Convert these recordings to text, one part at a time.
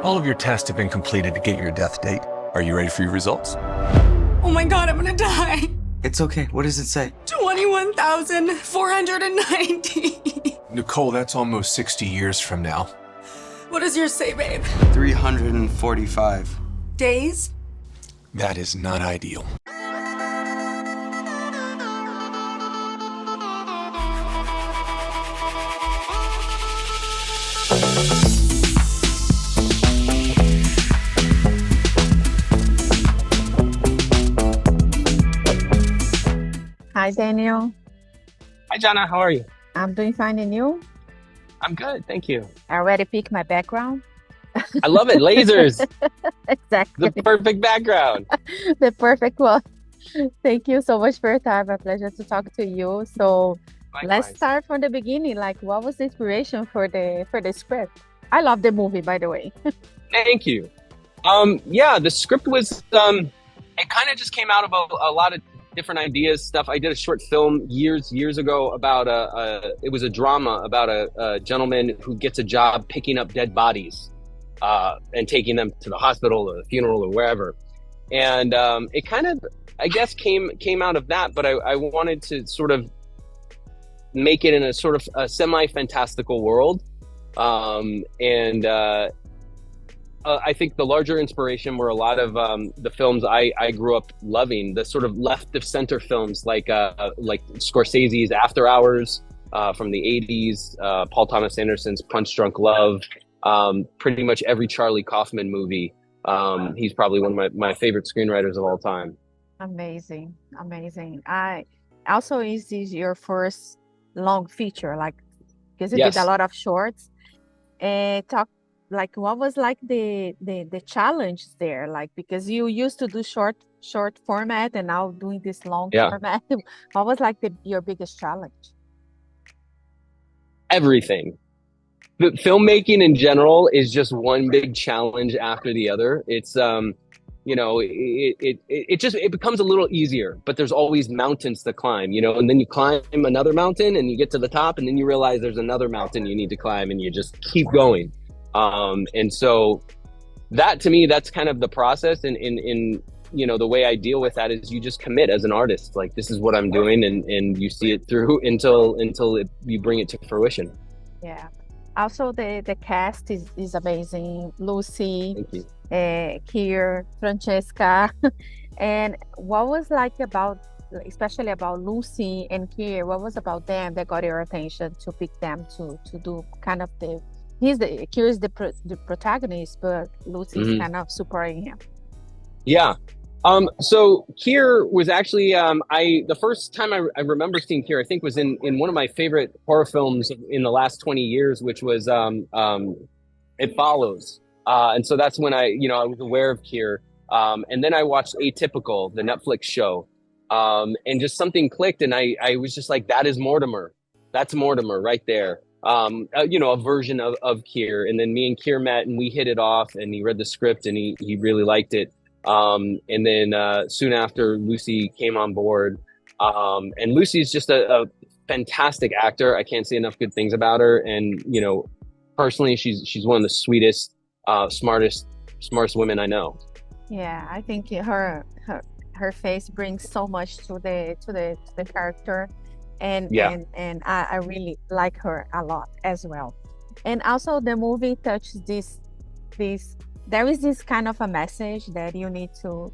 All of your tests have been completed to get your death date. Are you ready for your results? Oh my God, I'm gonna die. It's okay. What does it say? 21,490. Nicole, that's almost 60 years from now. What does yours say, babe? 345. Days? That is not ideal. Hi, Daniel. Hi, Jana. How are you? I'm doing fine, and you? I'm good. Thank you. I already picked my background. I love it. Lasers. Exactly. The perfect background. The perfect one. Thank you so much for your time. A pleasure to talk to you. So let's Likewise. start from the beginning. Like, what was the inspiration for the script? I love the movie, by the way. Thank you. Yeah, the script was, it kind of just came out of a lot of different ideas, stuff. I did a short film years ago about it was a drama about a gentleman who gets a job picking up dead bodies and taking them to the hospital or the funeral or wherever. And it kind of, I guess, came out of that, but I wanted to sort of make it in a sort of a semi-fantastical world. I think the larger inspiration were a lot of the films I grew up loving, the sort of left of center films like Scorsese's After Hours from the 80s, Paul Thomas Anderson's Punch Drunk Love, pretty much every Charlie Kaufman movie. He's probably one of my favorite screenwriters of all time. Amazing. I also, is this your first long feature? Like, because you did a Yes. lot of shorts. Talk like what was like the challenge there? Like, because you used to do short format and now doing this long Yeah. format. What was like your biggest challenge? Everything. The filmmaking in general is just one big challenge after the other. It's it becomes a little easier, but there's always mountains to climb, and then you climb another mountain and you get to the top and then you realize there's another mountain you need to climb and you just keep going. And so that, to me, that's kind of the process. And in the way I deal with that is you just commit as an artist, like, this is what I'm doing, and you see it through until you bring it to fruition. Yeah. Also, the cast is amazing. Lucy, Thank you. Keir, Francesca. And what was like especially about Lucy and Keir, what was about them that got your attention to pick them to do kind of Keir is the protagonist, but Lucy's Mhm. kind of supporting him. Yeah. So Keir was actually, the first time I remember seeing Keir, I think, was in one of my favorite horror films in the last 20 years, which was It Follows. And so that's when I was aware of Keir. And then I watched Atypical, the Netflix show. And just something clicked, and I was just like, that is Mortimer. That's Mortimer right there. A version of Keir. And then me and Keir met and we hit it off, and he read the script and he really liked it. And then soon after, Lucy came on board. And Lucy's just a fantastic actor. I can't say enough good things about her. And, personally, she's one of the sweetest, smartest women I know. Yeah, I think her face brings so much to the character, and Yeah. and I really like her a lot as well. And also the movie touches this there is this kind of a message that you need to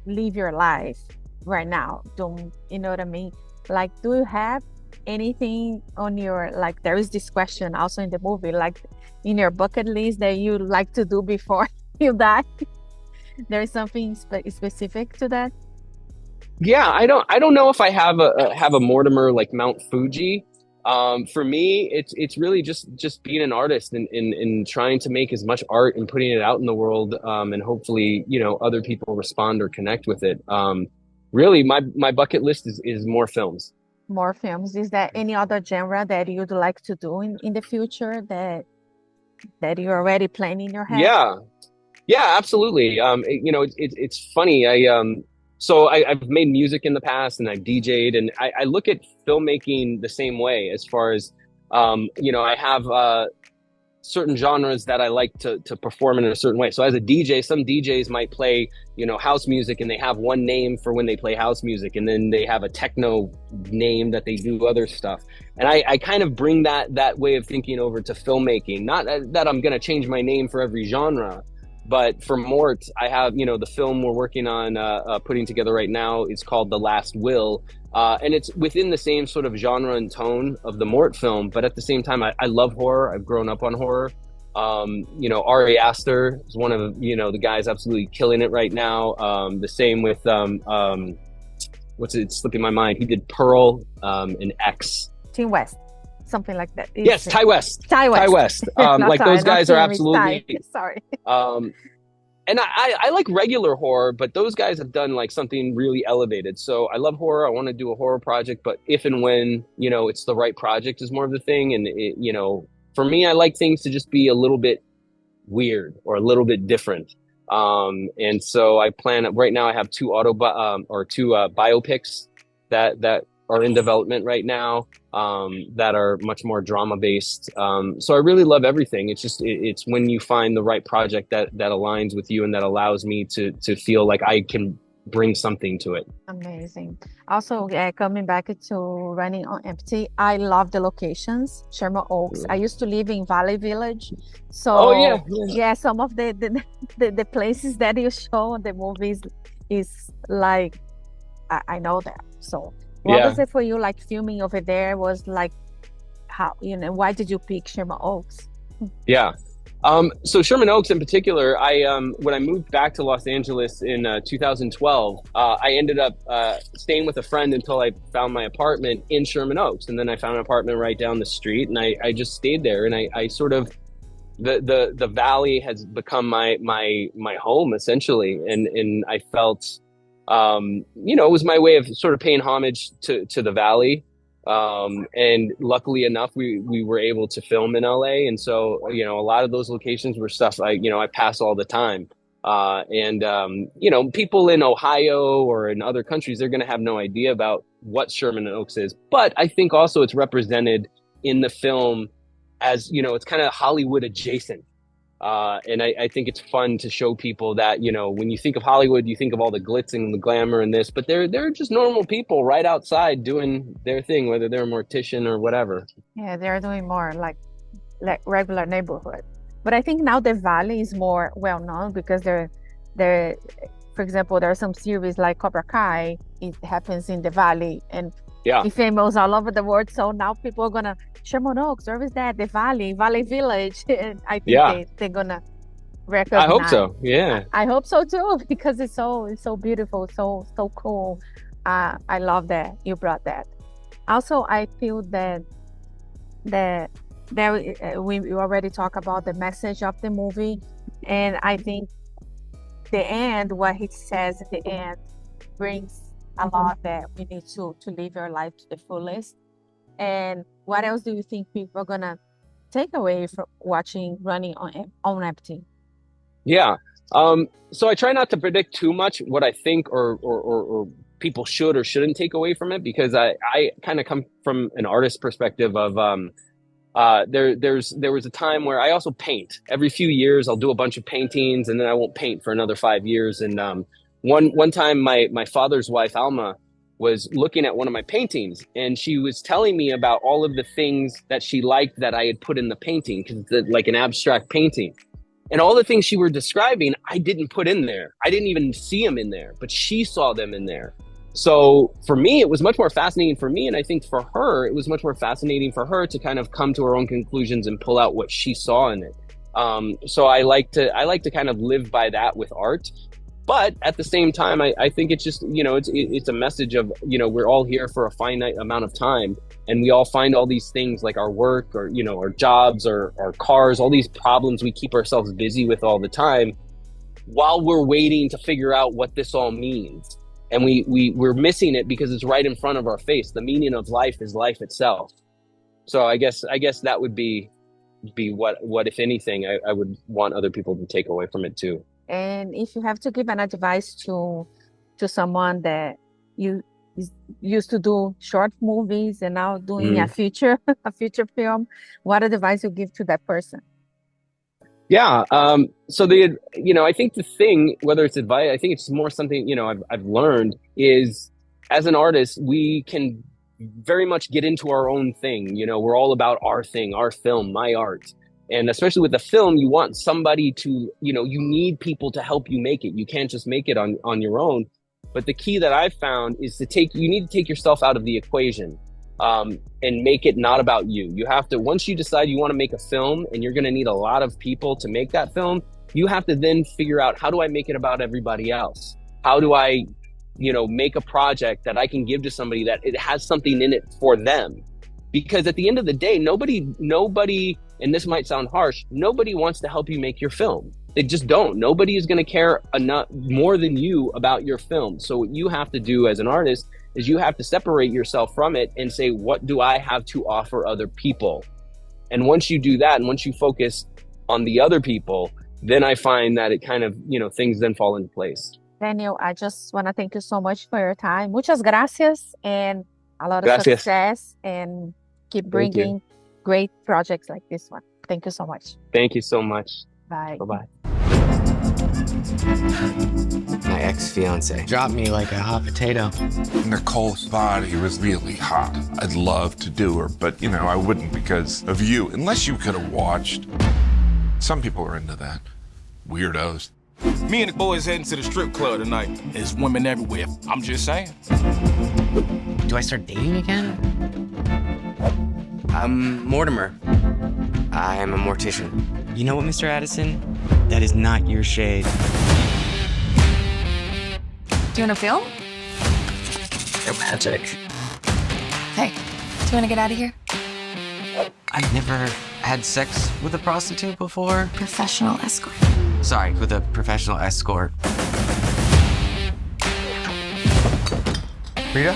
live your life right now. Don't you know what I mean? Like, do you have anything on your, like, there is this question also in the movie, like, in your bucket list that you like to do before you die? There is something specific to that? Yeah, I don't know if I have a Mortimer like Mount Fuji. For me, it's really just being an artist and trying to make as much art and putting it out in the world, and hopefully, other people respond or connect with it. Really, my bucket list is more films. More films. Is there any other genre that you'd like to do in the future that you're already planning in your head? Yeah, absolutely. It's funny. I've made music in the past and I've DJ'd, and I look at filmmaking the same way as far as, I have certain genres that I like to perform in a certain way. So as a DJ, some DJs might play, house music, and they have one name for when they play house music, and then they have a techno name that they do other stuff. And I kind of bring that way of thinking over to filmmaking. Not that I'm going to change my name for every genre, but for Mort, I have, the film we're working on putting together right now is called The Last Will. And it's within the same sort of genre and tone of the Mort film, but at the same time, I love horror. I've grown up on horror. Ari Aster is one of, the guys absolutely killing it right now. The same with, it's slipping my mind. He did Pearl and X. Team West, something like that. Yes, Ty West. Like those guys are absolutely. Sorry. And I like regular horror, but those guys have done like something really elevated. So I love horror. I want to do a horror project, but if and when, it's the right project is more of the thing. And, for me, I like things to just be a little bit weird or a little bit different. And so I plan right now, I have two biopics that are in development right now, that are much more drama based. So I really love everything. It's when you find the right project that aligns with you and that allows me to feel like I can bring something to it. Amazing. Also, coming back to Running on Empty, I love the locations. Sherman Oaks. I used to live in Valley Village, so some of the places that you show in the movies is like I know that. So what was it for you, like filming over there? Was like how, why did you pick Sherman Oaks? Yeah. So Sherman Oaks in particular, when I moved back to Los Angeles in 2012, I ended up staying with a friend until I found my apartment in Sherman Oaks. And then I found an apartment right down the street, and I just stayed there. And I sort of, the valley has become my home essentially. And I felt, it was my way of sort of paying homage to the valley. And luckily enough, we were able to film in LA. And so, a lot of those locations were stuff I pass all the time. People in Ohio or in other countries, they're going to have no idea about what Sherman Oaks is. But I think also it's represented in the film as, it's kind of Hollywood adjacent. And I think it's fun to show people that, when you think of Hollywood, you think of all the glitz and the glamour and this, but they're just normal people right outside doing their thing, whether they're a mortician or whatever. Yeah, they're doing more like regular neighborhood. But I think now the Valley is more well known because they're for example, there are some series like Cobra Kai. It happens in the Valley and it's famous all over the world. So now people are gonna Sherman Oaks, where is that? The Valley Village. And I think they're gonna recognize. I hope so. Yeah. I hope so too, because it's so beautiful, so cool. I love that you brought that. Also, I feel that we already talked about the message of the movie, and I think the end, what he says at the end, brings a lot that we need to live your life to the fullest. And what else do you think people are gonna take away from watching Running on Empty? Yeah. So I try not to predict too much what I think or people should or shouldn't take away from it, because I kind of come from an artist perspective of there was a time where I also paint. Every few years I'll do a bunch of paintings and then I won't paint for another 5 years. And one time my father's wife Alma was looking at one of my paintings, and she was telling me about all of the things that she liked that I had put in the painting, because it's like an abstract painting. And all the things she were describing, I didn't put in there. I didn't even see them in there, but she saw them in there. So for me, it was much more fascinating for me. And I think for her, it was much more fascinating for her to kind of come to her own conclusions and pull out what she saw in it. So I like to kind of live by that with art. But at the same time, I think it's just, it's a message of, we're all here for a finite amount of time, and we all find all these things like our work or, our jobs or our cars, all these problems we keep ourselves busy with all the time while we're waiting to figure out what this all means. And we're missing it because it's right in front of our face. The meaning of life is life itself. So I guess that would be what if anything, I would want other people to take away from it too. And if you have to give an advice to someone that used to do short movies and now doing a feature film, what advice you give to that person? Yeah. So I think the thing, whether it's advice, I think it's more something, I've learned is as an artist, we can very much get into our own thing. We're all about our thing, our film, my art. And especially with the film, you want somebody to, you need people to help you make it. You can't just make it on your own. But the key that I've found is you need to take yourself out of the equation. And make it not about you. You have to, once you decide you want to make a film and you're going to need a lot of people to make that film, you have to then figure out, how do I make it about everybody else? How do I, make a project that I can give to somebody that it has something in it for them? Because at the end of the day, nobody, and this might sound harsh, nobody wants to help you make your film. They just don't. Nobody is going to care enough more than you about your film. So what you have to do as an artist is you have to separate yourself from it and say, what do I have to offer other people? And once you do that, and once you focus on the other people, then I find that it kind of, things then fall into place. Daniel, I just want to thank you so much for your time. Muchas gracias, and a lot of success, and keep bringing great projects like this one. Thank you so much. Thank you so much. Bye. Bye-bye. My ex-fiancé dropped me like a hot potato. Nicole's body was really hot. I'd love to do her, but I wouldn't because of you, unless you could have watched. Some people are into that. Weirdos. Me and the boys heading to the strip club tonight. There's women everywhere. I'm just saying. Do I start dating again? I'm Mortimer. I'm a mortician. You know what, Mr. Addison? That is not your shade. Do you want to film? Romantic. Hey, do you want to get out of here? I've never had sex with a prostitute before. Professional escort. Sorry, with a professional escort. Rita?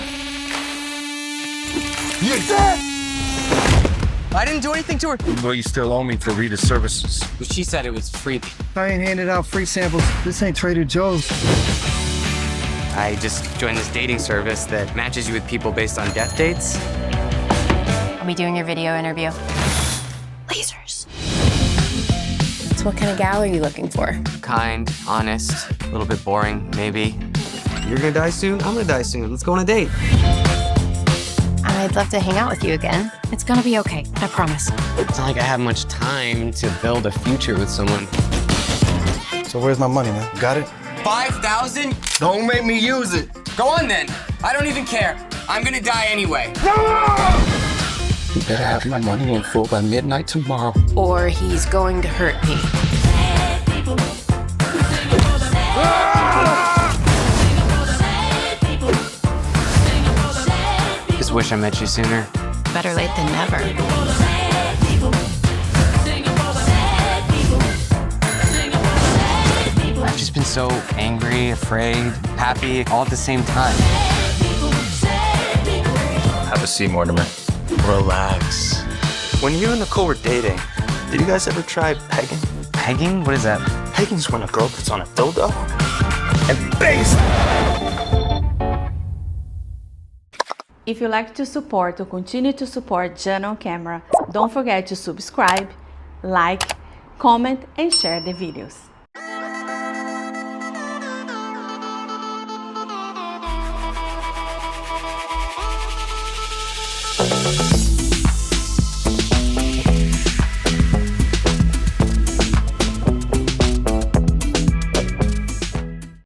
You're dead! I didn't do anything to her. Well, you still owe me for Rita's services. But she said it was free. I ain't handing out free samples. This ain't Trader Joe's. I just joined this dating service that matches you with people based on death dates. I'll be doing your video interview. Lasers. So what kind of gal are you looking for? Kind, honest, a little bit boring, maybe. You're gonna die soon, I'm gonna die soon. Let's go on a date. I'd love to hang out with you again. It's gonna be okay, I promise. It's not like I have much time to build a future with someone. So where's my money, man? Got it? 5,000? Don't make me use it. Go on then. I don't even care. I'm gonna die anyway. You better have my money in full by midnight tomorrow. Or he's going to hurt me. Just wish I met you sooner. Better late than never. I've just been so angry, afraid, happy, all at the same time. Have a seat, Mortimer. Relax. When you and Nicole were dating, did you guys ever try pegging? Pegging? What is that? Pegging's when a girl puts on a dildo and base. If you like to support or continue to support Jana on Camera, don't forget to subscribe, like, comment, and share the videos.